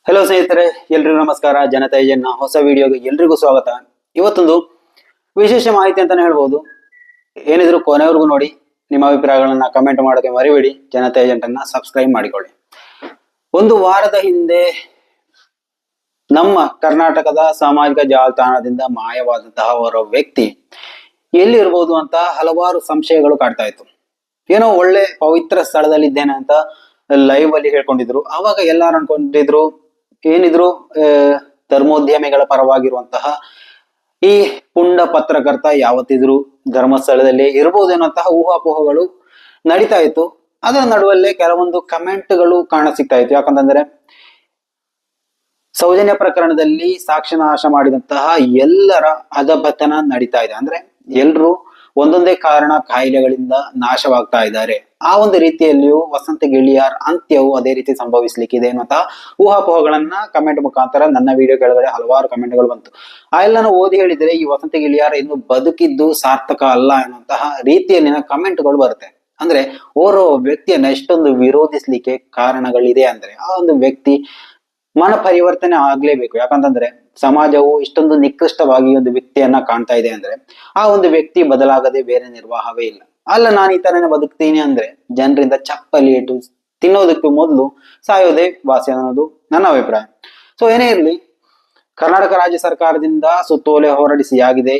Hello ಸ್ನೇಹಿತರೆ, ಎಲ್ರಿಗೂ ನಮಸ್ಕಾರ. ಜನತಾ ಏಜೆಂಟ್ನ ಹೊಸ ವಿಡಿಯೋಗೆ ಎಲ್ರಿಗೂ ಸ್ವಾಗತ. ಇವತ್ತೊಂದು ವಿಶೇಷ ಮಾಹಿತಿ ಅಂತಾನೆ ಹೇಳ್ಬೋದು. ಏನಿದ್ರು ಕೊನೆವರೆಗೂ ನೋಡಿ. ನಿಮ್ಮ ಅಭಿಪ್ರಾಯಗಳನ್ನ ಕಮೆಂಟ್ ಮಾಡೋಕೆ ಮರಿಬೇಡಿ. ಜನತಾ ಏಜೆಂಟ್ ಅನ್ನ ಸಬ್ಸ್ಕ್ರೈಬ್ ಮಾಡಿಕೊಳ್ಳಿ. ಒಂದು ವಾರದ ಹಿಂದೆ ನಮ್ಮ ಕರ್ನಾಟಕದ ಸಾಮಾಜಿಕ ಜಾಲತಾಣದಿಂದ ಮಾಯವಾದಂತಹ ಅವರ ವ್ಯಕ್ತಿ ಎಲ್ಲಿರ್ಬೋದು ಅಂತ ಹಲವಾರು ಸಂಶಯಗಳು ಕಾಡ್ತಾ ಇತ್ತು. ಏನೋ ಒಳ್ಳೆ ಪವಿತ್ರ ಸ್ಥಳದಲ್ಲಿದ್ದೇನೆ ಅಂತ ಲೈವ್ ಅಲ್ಲಿ ಹೇಳ್ಕೊಂಡಿದ್ರು. ಅವಾಗ ಎಲ್ಲಾರು ಅನ್ಕೊಂಡಿದ್ರು ಏನಿದ್ರು ಧರ್ಮೋದ್ಯಮಿಗಳ ಪರವಾಗಿರುವಂತಹ ಈ ಪುಂಡ ಪತ್ರಕರ್ತ ಯಾವತ್ತಿದ್ರು ಧರ್ಮಸ್ಥಳದಲ್ಲಿ ಇರಬಹುದೇನಂತಹ ಊಹಾಪೋಹಗಳು ನಡೀತಾ ಇತ್ತು. ಅದರ ನಡುವಲ್ಲೇ ಕೆಲವೊಂದು ಕಮೆಂಟ್ಗಳು ಕಾಣ ಸಿಗ್ತಾ ಇತ್ತು. ಯಾಕಂತಂದ್ರೆ ಸೌಜನ್ಯ ಪ್ರಕರಣದಲ್ಲಿ ಸಾಕ್ಷ್ಯ ನಾಶ ಮಾಡಿದಂತಹ ಎಲ್ಲರ ಅಧಪತನ ನಡೀತಾ ಇದೆ. ಅಂದ್ರೆ ಎಲ್ರು ಒಂದೊಂದೇ ಕಾರಣ ಕಾಯಿಲೆಗಳಿಂದ ನಾಶವಾಗ್ತಾ ಇದ್ದಾರೆ. ಆ ಒಂದು ರೀತಿಯಲ್ಲಿಯೂ ವಸಂತ ಗಿಳಿಯಾರ್ ಅಂತ್ಯವು ಅದೇ ರೀತಿ ಸಂಭವಿಸ್ಲಿಕ್ಕಿದೆ ಅನ್ನುವಂತಹ ಊಹಾಪೋಹಗಳನ್ನ ಕಮೆಂಟ್ ಮುಖಾಂತರ ನನ್ನ ವಿಡಿಯೋ ಕೆಳಗಡೆ ಹಲವಾರು ಕಮೆಂಟ್ಗಳು ಬಂತು. ಆ ಎಲ್ಲಾನು ಓದಿ ಹೇಳಿದ್ರೆ ಈ ವಸಂತ ಗಿಳಿಯಾರ್ ಇನ್ನು ಬದುಕಿದ್ದು ಸಾರ್ಥಕ ಅಲ್ಲ ಎನ್ನುವಂತಹ ರೀತಿಯಲ್ಲಿನ ಕಮೆಂಟ್ಗಳು ಬರುತ್ತೆ. ಅಂದ್ರೆ ಓರ್ವ ವ್ಯಕ್ತಿಯನ್ನ ಎಷ್ಟೊಂದು ವಿರೋಧಿಸ್ಲಿಕ್ಕೆ ಕಾರಣಗಳಿದೆ ಅಂದ್ರೆ ಆ ಒಂದು ವ್ಯಕ್ತಿ ಮನ ಪರಿವರ್ತನೆ ಆಗ್ಲೇಬೇಕು. ಯಾಕಂತಂದ್ರೆ ಸಮಾಜವು ಇಷ್ಟೊಂದು ನಿಕೃಷ್ಟವಾಗಿ ಒಂದು ವ್ಯಕ್ತಿಯನ್ನ ಕಾಣ್ತಾ ಇದೆ ಅಂದ್ರೆ ಆ ಒಂದು ವ್ಯಕ್ತಿ ಬದಲಾಗದೆ ಬೇರೆ ನಿರ್ವಾಹವೇ ಇಲ್ಲ. ಅಲ್ಲ, ನಾನು ಈ ತರನೇ ಬದುಕ್ತೀನಿ ಅಂದ್ರೆ ಜನರಿಂದ ಚಪ್ಪಲಿ ಇಟ್ಟು ತಿನ್ನೋದಕ್ಕೂ ಮೊದಲು ಸಾಯೋದೇ ವಾಸಿ ಅನ್ನೋದು ನನ್ನ ಅಭಿಪ್ರಾಯ. ಸೊ ಏನೇ ಇರ್ಲಿ, ಕರ್ನಾಟಕ ರಾಜ್ಯ ಸರ್ಕಾರದಿಂದ ಸುತ್ತೋಲೆ ಹೊರಡಿಸಿ ಆಗಿದೆ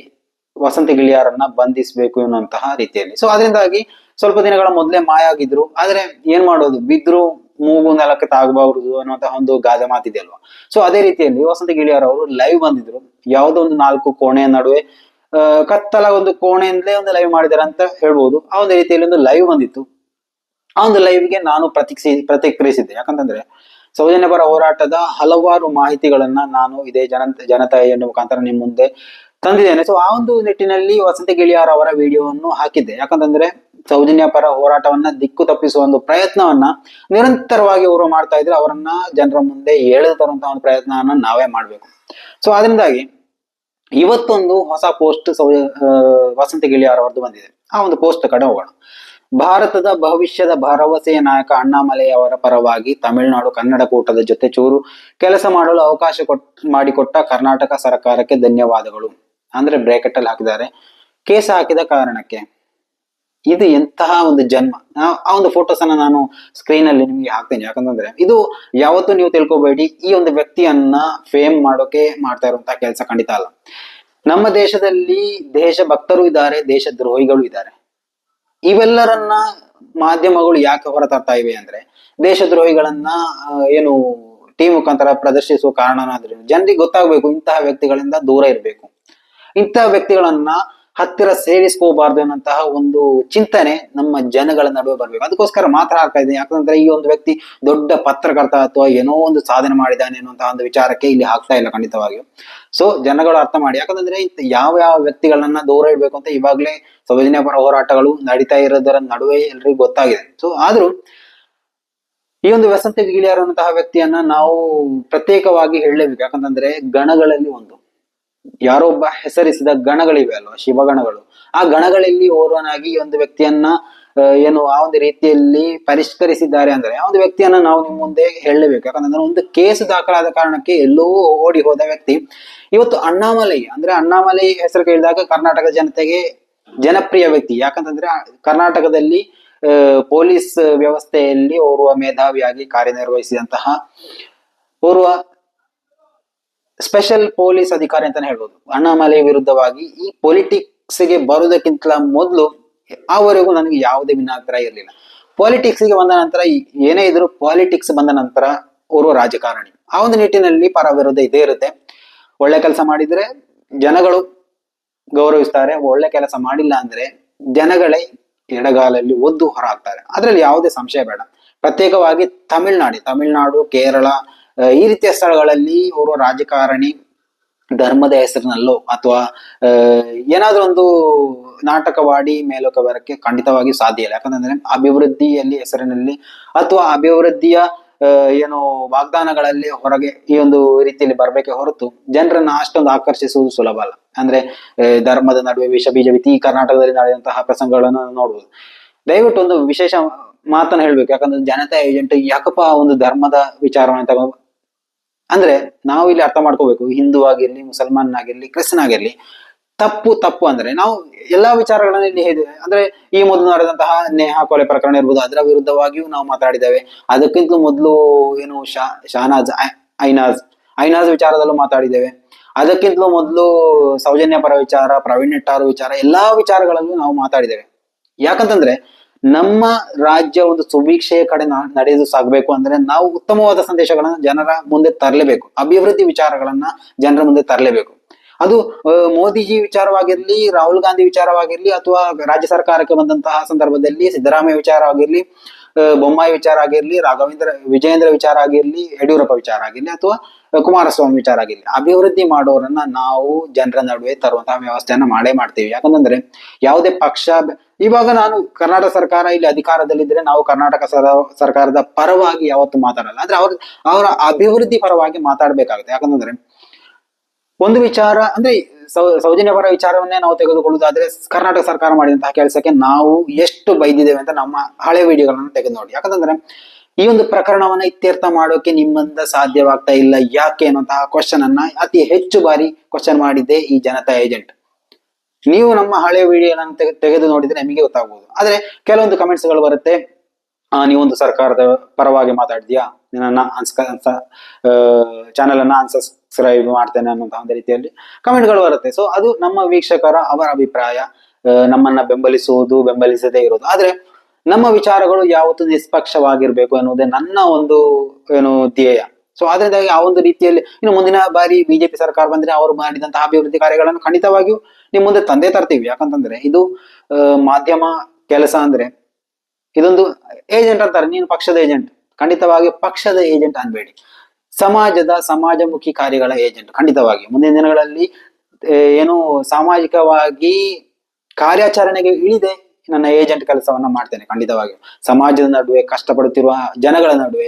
ವಸಂತ ಗಿಳಿಯಾರನ್ನ ಬಂಧಿಸಬೇಕು ಎನ್ನುವಂತಹ ರೀತಿಯಲ್ಲಿ. ಸೊ ಅದರಿಂದಾಗಿ ಸ್ವಲ್ಪ ದಿನಗಳ ಮೊದಲೇ ಮಾಯ ಆಗಿದ್ರು. ಆದ್ರೆ ಏನ್ ಮಾಡೋದು, ಬಿದ್ರು ಮೂಗು ನೆಲಕ್ಕೆ ತಾಗಬಾರದು ಅನ್ನುವಂತಹ ಒಂದು ಗಾದೆ ಮಾತಿದೆ ಅಲ್ವಾ. ಸೊ ಅದೇ ರೀತಿಯಲ್ಲಿ ವಸಂತ ಗಿಳಿಯಾರ್ ಅವರು ಲೈವ್ ಬಂದಿದ್ರು. ಯಾವುದೋ ಒಂದು 4 ಕೋಣೆಯ ನಡುವೆ ಕತ್ತಲ ಒಂದು ಕೋಣೆಯಿಂದಲೇ ಒಂದು ಲೈವ್ ಮಾಡಿದಾರೆ ಅಂತ ಹೇಳ್ಬೋದು. ಆ ಒಂದು ರೀತಿಯಲ್ಲಿ ಒಂದು ಲೈವ್ ಬಂದಿತ್ತು. ಆ ಒಂದು ಲೈವ್ಗೆ ನಾನು ಪ್ರತಿಕ್ರಿಯಿಸಿದ್ದೆ. ಯಾಕಂತಂದ್ರೆ ಸೌಜನ್ಯ ಪರ ಹೋರಾಟದ ಹಲವಾರು ಮಾಹಿತಿಗಳನ್ನ ನಾನು ಇದೇ ಜನತಾ ಏಜೆಂಟ್ ಮುಖಾಂತರ ನಿಮ್ ಮುಂದೆ ತಂದಿದ್ದೇನೆ. ಸೊ ಆ ಒಂದು ನಿಟ್ಟಿನಲ್ಲಿ ವಸಂತ ಗಿಳಿಯಾರ್ ಅವರ ವಿಡಿಯೋವನ್ನು ಹಾಕಿದ್ದೆ. ಯಾಕಂತಂದ್ರೆ ಸೌಜನ್ಯ ಪರ ಹೋರಾಟವನ್ನ ದಿಕ್ಕು ತಪ್ಪಿಸುವ ಒಂದು ಪ್ರಯತ್ನವನ್ನ ನಿರಂತರವಾಗಿ ಅವರು ಮಾಡ್ತಾ ಇದ್ರೆ ಅವರನ್ನ ಜನರ ಮುಂದೆ ಎಳೆದು ತರುವಂತಹ ಒಂದು ಪ್ರಯತ್ನವನ್ನ ನಾವೇ ಮಾಡ್ಬೇಕು. ಸೊ ಅದರಿಂದಾಗಿ ಇವತ್ತೊಂದು ಹೊಸ ಪೋಸ್ಟ್ ವಸಂತ ಗಿಳಿಯಾರ್ ಅವರದ್ದು ಬಂದಿದೆ. ಆ ಒಂದು ಪೋಸ್ಟ್ ಕಡೆ ಹೋಗೋಣ. ಭಾರತದ ಭವಿಷ್ಯದ ಭರವಸೆಯ ನಾಯಕ ಅಣ್ಣಾಮಲೈ ಅವರ ಪರವಾಗಿ ತಮಿಳುನಾಡು ಕನ್ನಡ ಕೂಟದ ಜೊತೆ ಚೂರು ಕೆಲಸ ಮಾಡಲು ಅವಕಾಶ ಮಾಡಿಕೊಟ್ಟ ಕರ್ನಾಟಕ ಸರ್ಕಾರಕ್ಕೆ ಧನ್ಯವಾದಗಳು. ಅಂದ್ರೆ ಬ್ರೇಕೆಟ್ ಅಲ್ಲಿ ಹಾಕಿದ್ದಾರೆ, ಕೇಸ್ ಹಾಕಿದ ಕಾರಣಕ್ಕೆ. ಇದು ಎಂತಹ ಒಂದು ಜನ್ಮ. ಆ ಒಂದು ಫೋಟೋಸ್ ಅನ್ನ ನಾನು ಸ್ಕ್ರೀನ್ ಅಲ್ಲಿ ನಿಮ್ಗೆ ಹಾಕ್ತೇನೆ. ಯಾಕಂತಂದ್ರೆ ಇದು ಯಾವತ್ತೂ ನೀವು ತಿಳ್ಕೊಬೇಡಿ, ಈ ಒಂದು ವ್ಯಕ್ತಿಯನ್ನ ಫೇಮ್ ಮಾಡೋಕೆ ಮಾಡ್ತಾ ಇರುವಂತಹ ಕೆಲಸ ಖಂಡಿತ ಅಲ್ಲ. ನಮ್ಮ ದೇಶದಲ್ಲಿ ದೇಶ ಭಕ್ತರು ಇದ್ದಾರೆ, ದೇಶ ದ್ರೋಹಿಗಳು ಇದ್ದಾರೆ. ಇವೆಲ್ಲರನ್ನ ಮಾಧ್ಯಮಗಳು ಯಾಕೆ ಹೊರತರ್ತಾ ಇವೆ ಅಂದ್ರೆ ದೇಶದ್ರೋಹಿಗಳನ್ನ ಏನು ಟೀಮ್ ಮುಖಾಂತರ ಪ್ರದರ್ಶಿಸುವ ಕಾರಣನಾದ್ರೂ ಜನರಿಗೆ ಗೊತ್ತಾಗ್ಬೇಕು, ಇಂತಹ ವ್ಯಕ್ತಿಗಳಿಂದ ದೂರ ಇರಬೇಕು, ಇಂತಹ ವ್ಯಕ್ತಿಗಳನ್ನ ಹತ್ತಿರ ಸೇರಿಸ್ಕೋಬಾರ್ದು ಅನ್ನೋಂತಹ ಒಂದು ಚಿಂತನೆ ನಮ್ಮ ಜನಗಳ ನಡುವೆ ಬರ್ಬೇಕು. ಅದಕ್ಕೋಸ್ಕರ ಮಾತ್ರ ಆಗ್ತಾ ಇದೆ. ಯಾಕಂದ್ರೆ ಈ ಒಂದು ವ್ಯಕ್ತಿ ದೊಡ್ಡ ಪತ್ರಕರ್ತ ಅಥವಾ ಏನೋ ಒಂದು ಸಾಧನೆ ಮಾಡಿದ್ದಾನೆ ಅನ್ನುವಂತಹ ಒಂದು ವಿಚಾರಕ್ಕೆ ಇಲ್ಲಿ ಆಗ್ತಾ ಇಲ್ಲ ಖಂಡಿತವಾಗಿಯೂ. ಸೊ ಜನಗಳು ಅರ್ಥ ಮಾಡಿ. ಯಾಕಂದ್ರೆ ಯಾವ ಯಾವ ವ್ಯಕ್ತಿಗಳನ್ನ ದೂರ ಇಡ್ಬೇಕು ಅಂತ ಇವಾಗ್ಲೇ ಸೌಜನ್ಯ ಪರ ಹೋರಾಟಗಳು ನಡೀತಾ ಇರೋದರ ನಡುವೆ ಎಲ್ರಿಗೂ ಗೊತ್ತಾಗಿದೆ. ಸೊ ಆದ್ರೂ ಈ ಒಂದು ವಸಂತ ಗಿಳಿಯಾರ್ ಅನ್ನುವಂತಹ ವ್ಯಕ್ತಿಯನ್ನ ನಾವು ಪ್ರತ್ಯೇಕವಾಗಿ ಹೇಳಲೇಬೇಕು. ಯಾಕಂತಂದ್ರೆ ಗಣಗಳಲ್ಲಿ ಒಂದು ಯಾರೊಬ್ಬ ಹೆಸರಿಸಿದ ಗಣಗಳಿವೆ ಅಲ್ವಾ, ಶಿವಗಣಗಳು. ಆ ಗಣಗಳಲ್ಲಿ ಓರ್ವನಾಗಿ ಈ ಒಂದು ವ್ಯಕ್ತಿಯನ್ನ ಏನು ಆ ಒಂದು ರೀತಿಯಲ್ಲಿ ಪರಿಷ್ಕರಿಸಿದ್ದಾರೆ ಅಂದ್ರೆ ಆ ಒಂದು ವ್ಯಕ್ತಿಯನ್ನ ನಾವು ನಿಮ್ ಮುಂದೆ ಹೇಳಲೇಬೇಕು. ಯಾಕಂದ್ರೆ ಒಂದು ಕೇಸ್ ದಾಖಲಾದ ಕಾರಣಕ್ಕೆ ಎಲ್ಲೋ ಓಡಿ ಹೋದ ವ್ಯಕ್ತಿ ಇವತ್ತು ಅಣ್ಣಾಮಲೈ ಅಂದ್ರೆ ಅಣ್ಣಾಮಲೈ ಹೆಸರು ಕೇಳಿದಾಗ ಕರ್ನಾಟಕ ಜನತೆಗೆ ಜನಪ್ರಿಯ ವ್ಯಕ್ತಿ. ಯಾಕಂತಂದ್ರೆ ಕರ್ನಾಟಕದಲ್ಲಿ ಪೊಲೀಸ್ ವ್ಯವಸ್ಥೆಯಲ್ಲಿ ಓರ್ವ ಮೇಧಾವಿಯಾಗಿ ಕಾರ್ಯನಿರ್ವಹಿಸಿದಂತಹ ಓರ್ವ ಸ್ಪೆಷಲ್ ಪೊಲೀಸ್ ಅಧಿಕಾರಿ ಅಂತಾನೆ ಹೇಳ್ಬೋದು. ಅಣ್ಣಾಮಲೈ ವಿರುದ್ಧವಾಗಿ ಈ ಪೊಲಿಟಿಕ್ಸ್ ಗೆ ಬರುವುದಕ್ಕಿಂತ ಮೊದಲು ಆವರೆಗೂ ನನಗೆ ಯಾವುದೇ ಭಿನ್ನಾಭಿಪ್ರಾಯ ಇರಲಿಲ್ಲ. ಪಾಲಿಟಿಕ್ಸ್ ಗೆ ಬಂದ ನಂತರ ಏನೇ ಇದ್ರು ಪಾಲಿಟಿಕ್ಸ್ ಬಂದ ನಂತರ ಓರ್ವ ರಾಜಕಾರಣಿ. ಆ ಒಂದು ನಿಟ್ಟಿನಲ್ಲಿ ಪರ ವಿರೋಧ ಇದೇ ಇರುತ್ತೆ. ಒಳ್ಳೆ ಕೆಲಸ ಮಾಡಿದ್ರೆ ಜನಗಳು ಗೌರವಿಸ್ತಾರೆ, ಒಳ್ಳೆ ಕೆಲಸ ಮಾಡಿಲ್ಲ ಅಂದ್ರೆ ಜನಗಳೇ ಎಡಗಾಲಲ್ಲಿ ಒದ್ದು ಹೊರ ಹಾಕ್ತಾರೆ. ಅದ್ರಲ್ಲಿ ಯಾವುದೇ ಸಂಶಯ ಬೇಡ. ಪ್ರತ್ಯೇಕವಾಗಿ ತಮಿಳ್ನಾಡು, ಕೇರಳ ಈ ರೀತಿಯ ಸ್ಥಳಗಳಲ್ಲಿ ಓರ್ವ ರಾಜಕಾರಣಿ ಧರ್ಮದ ಹೆಸರಿನಲ್ಲೋ ಅಥವಾ ಏನಾದ್ರೂ ಒಂದು ನಾಟಕವಾಡಿ ಮೇಲೋಕ ಬರಕ್ಕೆ ಖಂಡಿತವಾಗಿ ಸಾಧ್ಯ ಇಲ್ಲ. ಯಾಕಂತಂದ್ರೆ ಅಭಿವೃದ್ಧಿಯಲ್ಲಿ ಹೆಸರಿನಲ್ಲಿ ಅಥವಾ ಅಭಿವೃದ್ಧಿಯ ಏನು ವಾಗ್ದಾನಗಳಲ್ಲಿ ಹೊರಗೆ ಈ ಒಂದು ರೀತಿಯಲ್ಲಿ ಬರ್ಬೇಕೆ ಹೊರತು ಜನರನ್ನ ಅಷ್ಟೊಂದು ಆಕರ್ಷಿಸುವುದು ಸುಲಭ ಅಲ್ಲ. ಅಂದ್ರೆ ಧರ್ಮದ ನಡುವೆ ವಿಷ ಬೀಜ ಬಿತ್ತಿ ಈ ಕರ್ನಾಟಕದಲ್ಲಿ ನಡೆಯುವಂತಹ ಪ್ರಸಂಗಗಳನ್ನು ನೋಡ್ಬೋದು. ದಯವಿಟ್ಟು ಒಂದು ವಿಶೇಷ ಮಾತನ್ನ ಹೇಳ್ಬೇಕು. ಯಾಕಂದ್ರೆ ಜನತಾ ಏಜೆಂಟ್ ಯಾಕಪ್ಪ ಒಂದು ಧರ್ಮದ ವಿಚಾರವನ್ನು ಅಂದ್ರೆ ನಾವು ಇಲ್ಲಿ ಅರ್ಥ ಮಾಡ್ಕೋಬೇಕು, ಹಿಂದೂ ಆಗಿರ್ಲಿ, ಮುಸಲ್ಮಾನ್ ಆಗಿರ್ಲಿ, ಕ್ರಿಶ್ಚಿಯನ್ ಆಗಿರ್ಲಿ, ತಪ್ಪು ತಪ್ಪು ಅಂದ್ರೆ ನಾವು ಎಲ್ಲಾ ವಿಚಾರಗಳನ್ನ ಇಲ್ಲಿ ಅಂದ್ರೆ ಈ ಮೊದಲು ನಡೆದಂತಹ ನೇಹಾ ಕೊಲೆ ಪ್ರಕರಣ ಇರ್ಬೋದು, ಅದರ ವಿರುದ್ಧವಾಗಿಯೂ ನಾವು ಮಾತಾಡಿದ್ದೇವೆ. ಅದಕ್ಕಿಂತಲೂ ಮೊದಲು ಏನು ಶಹನಾಜ್ ಐನಾಜ್ ಐನಾಜ್ ವಿಚಾರದಲ್ಲೂ ಮಾತಾಡಿದ್ದೇವೆ. ಅದಕ್ಕಿಂತಲೂ ಮೊದಲು ಸೌಜನ್ಯ ಪರ ವಿಚಾರ, ಪ್ರವೀಣ್ ನೆಟ್ಟಾರು ವಿಚಾರ, ಎಲ್ಲಾ ವಿಚಾರಗಳಲ್ಲೂ ನಾವು ಮಾತಾಡಿದ್ದೇವೆ. ಯಾಕಂತಂದ್ರೆ ನಮ್ಮ ರಾಜ್ಯ ಒಂದು ಸುಭಿಕ್ಷೆಯ ಕಡೆ ನಡೆದು ಸಾಗಬೇಕು ಅಂದ್ರೆ ನಾವು ಉತ್ತಮವಾದ ಸಂದೇಶಗಳನ್ನ ಜನರ ಮುಂದೆ ತರಲೇಬೇಕು, ಅಭಿವೃದ್ಧಿ ವಿಚಾರಗಳನ್ನ ಜನರ ಮುಂದೆ ತರಲೇಬೇಕು. ಅದು ಮೋದಿಜಿ ವಿಚಾರವಾಗಿರ್ಲಿ, ರಾಹುಲ್ ಗಾಂಧಿ ವಿಚಾರವಾಗಿರ್ಲಿ, ಅಥವಾ ರಾಜ್ಯ ಸರ್ಕಾರಕ್ಕೆ ಬಂದಂತಹ ಸಂದರ್ಭದಲ್ಲಿ ಸಿದ್ದರಾಮಯ್ಯ ವಿಚಾರ ಆಗಿರ್ಲಿ, ಬೊಮ್ಮಾಯಿ ವಿಚಾರ ಆಗಿರ್ಲಿ, ವಿಜಯೇಂದ್ರ ವಿಚಾರ ಆಗಿರ್ಲಿ, ಯಡಿಯೂರಪ್ಪ ವಿಚಾರ ಆಗಿರ್ಲಿ, ಅಥವಾ ಕುಮಾರಸ್ವಾಮಿ ವಿಚಾರ ಆಗಿರ್ಲಿ, ಅಭಿವೃದ್ಧಿ ಮಾಡೋರನ್ನ ನಾವು ಜನರ ನಡುವೆ ತರುವಂತಹ ವ್ಯವಸ್ಥೆಯನ್ನ ಮಾಡೇ ಮಾಡ್ತೀವಿ. ಯಾಕಂತಂದ್ರೆ ಯಾವುದೇ ಪಕ್ಷ, ಇವಾಗ ನಾನು ಕರ್ನಾಟಕ ಸರ್ಕಾರ ಇಲ್ಲಿ ಅಧಿಕಾರದಲ್ಲಿದ್ರೆ ನಾವು ಕರ್ನಾಟಕ ಸರ್ಕಾರದ ಪರವಾಗಿ ಯಾವತ್ತು ಮಾತಾಡಲ್ಲ, ಆದ್ರೆ ಅವರ ಅಭಿವೃದ್ಧಿ ಪರವಾಗಿ ಮಾತಾಡ್ಬೇಕಾಗುತ್ತೆ. ಯಾಕಂತಂದ್ರೆ ಒಂದು ವಿಚಾರ ಅಂದ್ರೆ ಸೌಜನ್ಯ ಪರ ವಿಚಾರವನ್ನೇ ನಾವು ತೆಗೆದುಕೊಳ್ಳುವುದಾದ್ರೆ, ಕರ್ನಾಟಕ ಸರ್ಕಾರ ಮಾಡಿದಂತಹ ಕೆಲಸಕ್ಕೆ ನಾವು ಎಷ್ಟು ಬೈದಿದ್ದೇವೆ ಅಂತ ನಮ್ಮ ಹಳೆ ವಿಡಿಯೋಗಳನ್ನ ತೆಗೆದು ನೋಡಿ. ಯಾಕಂತಂದ್ರೆ ಈ ಒಂದು ಪ್ರಕರಣವನ್ನ ಇತ್ಯರ್ಥ ಮಾಡೋಕೆ ನಿಮ್ಮಿಂದ ಸಾಧ್ಯವಾಗ್ತಾ ಇಲ್ಲ, ಯಾಕೆ ಅನ್ನುವಂತಹ ಕ್ವಶನ್ ಅನ್ನ ಅತಿ ಹೆಚ್ಚು ಬಾರಿ ಕ್ವಶನ್ ಮಾಡಿದ್ದೆ ಈ ಜನತಾ ಏಜೆಂಟ್. ನೀವು ನಮ್ಮ ಹಳೆ ವಿಡಿಯೋಗಳನ್ನು ತೆಗೆದು ನೋಡಿದ್ರೆ ನಿಮಗೆ ಗೊತ್ತಾಗ್ಬೋದು. ಆದ್ರೆ ಕೆಲವೊಂದು ಕಮೆಂಟ್ಸ್ ಗಳು ಬರುತ್ತೆ, ನೀವೊಂದು ಸರ್ಕಾರದ ಪರವಾಗಿ ಮಾತಾಡಿದ್ಯಾ, ನನ್ನ ಚಾನೆಲ್ ಅನ್ನ ಅನ್ಸಬ್ಸ್ಕ್ರೈಬ್ ಮಾಡ್ತೇನೆ ಅನ್ನುವಂತಹ ಒಂದು ರೀತಿಯಲ್ಲಿ ಕಮೆಂಟ್ಗಳು ಬರುತ್ತೆ. ಸೊ ಅದು ನಮ್ಮ ವೀಕ್ಷಕರ ಅವರ ಅಭಿಪ್ರಾಯ, ನಮ್ಮನ್ನ ಬೆಂಬಲಿಸದೇ ಇರೋದು. ಆದ್ರೆ ನಮ್ಮ ವಿಚಾರಗಳು ಯಾವತ್ತೂ ನಿಷ್ಪಕ್ಷವಾಗಿರ್ಬೇಕು ಅನ್ನೋದೇ ನನ್ನ ಒಂದು ಧ್ಯೇಯ. ಸೊ ಅದರಿಂದಾಗಿ ಆ ಒಂದು ರೀತಿಯಲ್ಲಿ ಇನ್ನು ಮುಂದಿನ ಬಾರಿ ಬಿಜೆಪಿ ಸರ್ಕಾರ ಬಂದ್ರೆ ಅವರು ಮಾಡಿದಂತಹ ಅಭಿವೃದ್ಧಿ ಕಾರ್ಯಗಳನ್ನು ಖಂಡಿತವಾಗಿಯೂ ನಿಮ್ ಮುಂದೆ ತಂದೆ ತರ್ತೀವಿ. ಯಾಕಂತಂದ್ರೆ ಇದು ಮಾಧ್ಯಮ ಕೆಲಸ ಅಂದ್ರೆ ಇದೊಂದು ಏಜೆಂಟ್ ಅಂತಾರೆ, ನೀನು ಪಕ್ಷದ ಏಜೆಂಟ್. ಖಂಡಿತವಾಗಿ ಪಕ್ಷದ ಏಜೆಂಟ್ ಅನ್ಬೇಡಿ, ಸಮಾಜಮುಖಿ ಕಾರ್ಯಗಳ ಏಜೆಂಟ್. ಖಂಡಿತವಾಗಿ ಮುಂದಿನ ದಿನಗಳಲ್ಲಿ ಏನು ಸಾಮಾಜಿಕವಾಗಿ ಕಾರ್ಯಾಚರಣೆಗೆ ಇಳಿದೆ ನನ್ನ ಏಜೆಂಟ್ ಕೆಲಸವನ್ನ ಮಾಡ್ತೇನೆ. ಖಂಡಿತವಾಗಿ ಸಮಾಜದ ನಡುವೆ, ಕಷ್ಟಪಡುತ್ತಿರುವ ಜನಗಳ ನಡುವೆ,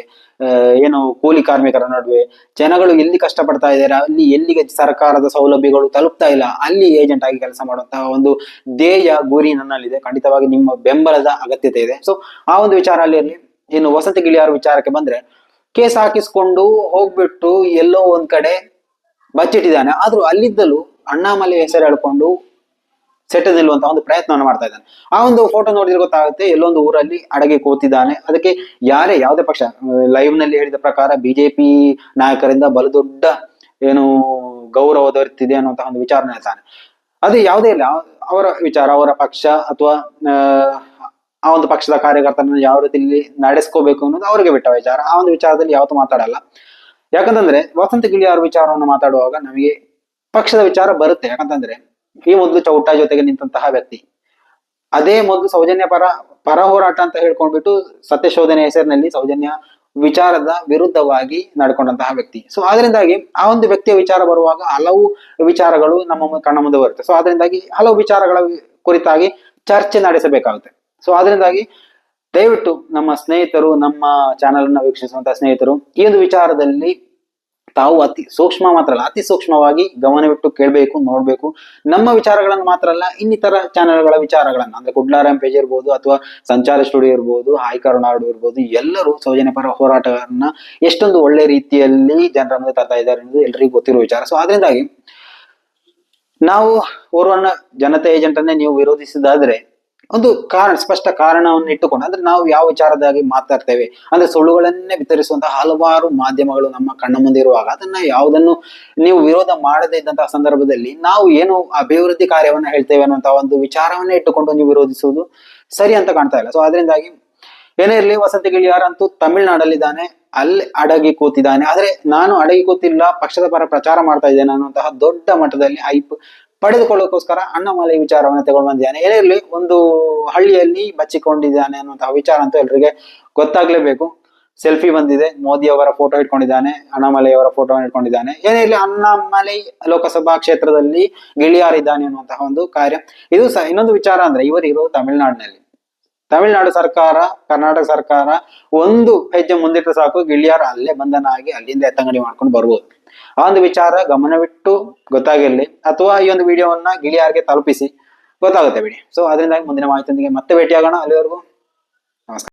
ಏನು ಕೂಲಿ ಕಾರ್ಮಿಕರ ನಡುವೆ, ಜನಗಳು ಎಲ್ಲಿ ಕಷ್ಟಪಡ್ತಾ ಇದ್ದಾರೆ, ಅಲ್ಲಿ ಎಲ್ಲಿಗೆ ಸರ್ಕಾರದ ಸೌಲಭ್ಯಗಳು ತಲುಪ್ತಾ ಇಲ್ಲ, ಅಲ್ಲಿ ಏಜೆಂಟ್ ಆಗಿ ಕೆಲಸ ಮಾಡುವಂತಹ ಒಂದು ಧ್ಯೇಯ ಗುರಿ ನನ್ನಲ್ಲಿದೆ. ಖಂಡಿತವಾಗಿ ನಿಮ್ಮ ಬೆಂಬಲದ ಅಗತ್ಯತೆ ಇದೆ. ಸೊ ಆ ಒಂದು ವಿಚಾರ ಅಲ್ಲಿ ಇನ್ನು ವಸಂತ ಗಿಳಿಯಾರ ವಿಚಾರಕ್ಕೆ ಬಂದ್ರೆ, ಕೇಸ್ ಹಾಕಿಸ್ಕೊಂಡು ಹೋಗ್ಬಿಟ್ಟು ಎಲ್ಲೋ ಒಂದ್ ಕಡೆ ಬಚ್ಚಿಟ್ಟಿದ್ದಾನೆ. ಆದ್ರೂ ಅಲ್ಲಿದ್ದಲು ಅಣ್ಣಾಮಲೈ ಹೆಸರು ಹೇಳ್ಕೊಂಡು ಸೆಟ್ ನಿಲ್ಲುವಂತಹ ಒಂದು ಪ್ರಯತ್ನವನ್ನು ಮಾಡ್ತಾ ಇದ್ದಾನೆ. ಆ ಒಂದು ಫೋಟೋ ನೋಡಿದ್ರೆ ಗೊತ್ತಾಗುತ್ತೆ, ಎಲ್ಲೊಂದು ಊರಲ್ಲಿ ಅಡಗಿ ಕೂತಿದ್ದಾನೆ. ಅದಕ್ಕೆ ಯಾವುದೇ ಪಕ್ಷ ಲೈವ್ ನಲ್ಲಿ ಹೇಳಿದ ಪ್ರಕಾರ ಬಿಜೆಪಿ ನಾಯಕರಿಂದ ಬಲು ದೊಡ್ಡ ಗೌರವ ದೊರೆತಿದೆ ಅನ್ನುವಂತಹ ಒಂದು ವಿಚಾರ ಹೇಳ್ತಾನೆ. ಅದು ಯಾವುದೇ ಇಲ್ಲ, ಅವರ ವಿಚಾರ, ಅವರ ಪಕ್ಷ ಅಥವಾ ಆ ಒಂದು ಪಕ್ಷದ ಕಾರ್ಯಕರ್ತರನ್ನು ಯಾವ ರೀತಿಯಲ್ಲಿ ನಡೆಸ್ಕೋಬೇಕು ಅನ್ನೋದು ಅವರಿಗೆ ಬಿಟ್ಟ ವಿಚಾರ. ಆ ಒಂದು ವಿಚಾರದಲ್ಲಿ ಯಾವತ್ತೂ ಮಾತಾಡಲ್ಲ. ಯಾಕಂತಂದ್ರೆ ವಸಂತ ಗಿಳಿಯಾರ ವಿಚಾರವನ್ನು ಮಾತಾಡುವಾಗ ನಮಗೆ ಪಕ್ಷದ ವಿಚಾರ ಬರುತ್ತೆ. ಯಾಕಂತಂದ್ರೆ ಈ ಮೊದಲು ಚೌಟ ಜೊತೆಗೆ ನಿಂತಹ ವ್ಯಕ್ತಿ, ಅದೇ ಮೊದಲು ಸೌಜನ್ಯ ಪರ ಹೋರಾಟ ಅಂತ ಹೇಳ್ಕೊಂಡ್ಬಿಟ್ಟು ಸತ್ಯಶೋಧನೆ ಹೆಸರಿನಲ್ಲಿ ಸೌಜನ್ಯ ವಿಚಾರದ ವಿರುದ್ಧವಾಗಿ ನಡ್ಕೊಂಡಂತಹ ವ್ಯಕ್ತಿ. ಸೊ ಅದರಿಂದಾಗಿ ಆ ಒಂದು ವ್ಯಕ್ತಿಯ ವಿಚಾರ ಬರುವಾಗ ಹಲವು ವಿಚಾರಗಳು ನಮ್ಮ ಕಣ್ಣ ಮುಂದೆ ಬರುತ್ತೆ. ಸೊ ಅದರಿಂದಾಗಿ ಹಲವು ವಿಚಾರಗಳ ಕುರಿತಾಗಿ ಚರ್ಚೆ ನಡೆಸಬೇಕಾಗುತ್ತೆ. ಸೊ ಅದರಿಂದಾಗಿ ದಯವಿಟ್ಟು ನಮ್ಮ ಸ್ನೇಹಿತರು, ನಮ್ಮ ಚಾನೆಲ್ ಅನ್ನ ವೀಕ್ಷಿಸುವಂತಹ ಸ್ನೇಹಿತರು, ಈ ಒಂದು ವಿಚಾರದಲ್ಲಿ ತಾವು ಅತಿ ಸೂಕ್ಷ್ಮವಾಗಿ ಗಮನವಿಟ್ಟು ಕೇಳಬೇಕು, ನೋಡ್ಬೇಕು. ನಮ್ಮ ವಿಚಾರಗಳನ್ನು ಮಾತ್ರ ಅಲ್ಲ, ಇನ್ನಿತರ ಚಾನೆಲ್ಗಳ ವಿಚಾರಗಳನ್ನ ಅಂದ್ರೆ ಕುಡ್ಲಾರಾಮ್ ಪೇಜ್ ಇರ್ಬೋದು, ಅಥವಾ ಸಂಚಾರ ಸ್ಟುಡಿಯೋ ಇರ್ಬೋದು, ನಾಡು ಇರ್ಬೋದು, ಎಲ್ಲರೂ ಸೌಜನ್ಯ ಪರ ಹೋರಾಟಗಾರನ್ನ ಎಷ್ಟೊಂದು ಒಳ್ಳೆ ರೀತಿಯಲ್ಲಿ ಜನರ ಮುಂದೆ ತರ್ತಾ ಇದ್ದಾರೆ ಅನ್ನೋದು ಎಲ್ರಿಗೂ ಗೊತ್ತಿರುವ ವಿಚಾರ. ಸೊ ಅದರಿಂದಾಗಿ ನಾವು ಓರ್ವನ್ನ ಜನತಾ ಏಜೆಂಟ್ ಅನ್ನೇ ನೀವು ವಿರೋಧಿಸಿದಾದ್ರೆ ಒಂದು ಸ್ಪಷ್ಟ ಕಾರಣವನ್ನು ಇಟ್ಟುಕೊಂಡು, ಅಂದ್ರೆ ನಾವು ಯಾವ ವಿಚಾರದಾಗಿ ಮಾತಾಡ್ತೇವೆ ಅಂದ್ರೆ ಸುಳ್ಳುಗಳನ್ನೇ ಬಿತ್ತರಿಸುವಂತಹ ಹಲವಾರು ಮಾಧ್ಯಮಗಳು ನಮ್ಮ ಕಣ್ಣ ಮುಂದೆ ಇರುವಾಗ ಅದನ್ನ ಯಾವುದನ್ನು ನೀವು ವಿರೋಧ ಮಾಡದೇ ಇದ್ದಂತಹ ಸಂದರ್ಭದಲ್ಲಿ ನಾವು ಏನು ಅಭಿವೃದ್ಧಿ ಕಾರ್ಯವನ್ನ ಹೇಳ್ತೇವೆ ಅನ್ನುವಂತಹ ಒಂದು ವಿಚಾರವನ್ನೇ ಇಟ್ಟುಕೊಂಡು ನೀವು ವಿರೋಧಿಸುವುದು ಸರಿ ಅಂತ ಕಾಣ್ತಾ ಇಲ್ಲ. ಸೊ ಅದರಿಂದಾಗಿ ಏನೇ ಇರ್ಲಿ, ವಸಂತ ಗಿಳಿಯಾರಂತೂ ತಮಿಳ್ನಾಡಲ್ಲಿದ್ದಾನೆ, ಅಲ್ಲಿ ಅಡಗಿ ಕೂತಿದ್ದಾನೆ. ಆದ್ರೆ ನಾನು ಅಡಗಿ ಕೂತಿಲ್ಲ, ಪಕ್ಷದ ಪರ ಪ್ರಚಾರ ಮಾಡ್ತಾ ಇದ್ದೇನೆ ಅನ್ನುವಂತಹ ದೊಡ್ಡ ಮಟ್ಟದಲ್ಲಿ ಹೈಪ್ ಪಡೆದುಕೊಳ್ಳೋಕೋಸ್ಕರ ಅಣ್ಣಾಮಲೈ ವಿಚಾರವನ್ನು ತಗೊಂಡು ಬಂದಿದ್ದಾನೆ. ಏನಿರ್ಲಿ, ಒಂದು ಹಳ್ಳಿಯಲ್ಲಿ ಬಚ್ಚಿಕೊಂಡಿದ್ದಾನೆ ಅನ್ನುವಂತಹ ವಿಚಾರ ಅಂತೂ ಎಲ್ರಿಗೆ ಗೊತ್ತಾಗ್ಲೇಬೇಕು. ಸೆಲ್ಫಿ ಬಂದಿದೆ, ಮೋದಿ ಅವರ ಫೋಟೋ ಇಟ್ಕೊಂಡಿದ್ದಾನೆ, ಅಣ್ಣಾಮಲೈ ಅವರ ಫೋಟೋ ಇಟ್ಕೊಂಡಿದ್ದಾನೆ. ಏನಿರ್ಲಿ, ಅಣ್ಣಾಮಲೈ ಲೋಕಸಭಾ ಕ್ಷೇತ್ರದಲ್ಲಿ ಗಿಳಿಯಾರಿದ್ದಾನೆ ಅನ್ನುವಂತಹ ಒಂದು ಕಾರ್ಯ. ಇದು ಇನ್ನೊಂದು ವಿಚಾರ ಅಂದ್ರೆ, ಇವರು ಇರೋದು ತಮಿಳ್ನಾಡಿನಲ್ಲಿ. ತಮಿಳ್ನಾಡು ಸರ್ಕಾರ, ಕರ್ನಾಟಕ ಸರ್ಕಾರ ಒಂದು ಹೆಜ್ಜೆ ಮುಂದಿಟ್ಟರೆ ಸಾಕು, ಗಿಳಿಯಾರ ಅಲ್ಲೇ ಬಂಧನ ಆಗಿ ಅಲ್ಲಿಂದ ಎತ್ತಂಗಡಿ ಮಾಡ್ಕೊಂಡು ಬರ್ಬೋದು. ಆ ಒಂದು ವಿಚಾರ ಗಮನವಿಟ್ಟು ಗೊತ್ತಾಗಿರ್ಲಿ, ಅಥವಾ ಈ ಒಂದು ವಿಡಿಯೋವನ್ನ ಗಿಳಿಯಾರ್ಗೆ ತಲುಪಿಸಿ, ಗೊತ್ತಾಗುತ್ತೆ ಬಿಡಿ. ಸೊ ಅದರಿಂದಾಗಿ ಮುಂದಿನ ಮಾಹಿತಿಯೊಂದಿಗೆ ಮತ್ತೆ ಭೇಟಿಯಾಗೋಣ. ಅಲ್ಲಿವರೆಗೂ ನಮಸ್ಕಾರ.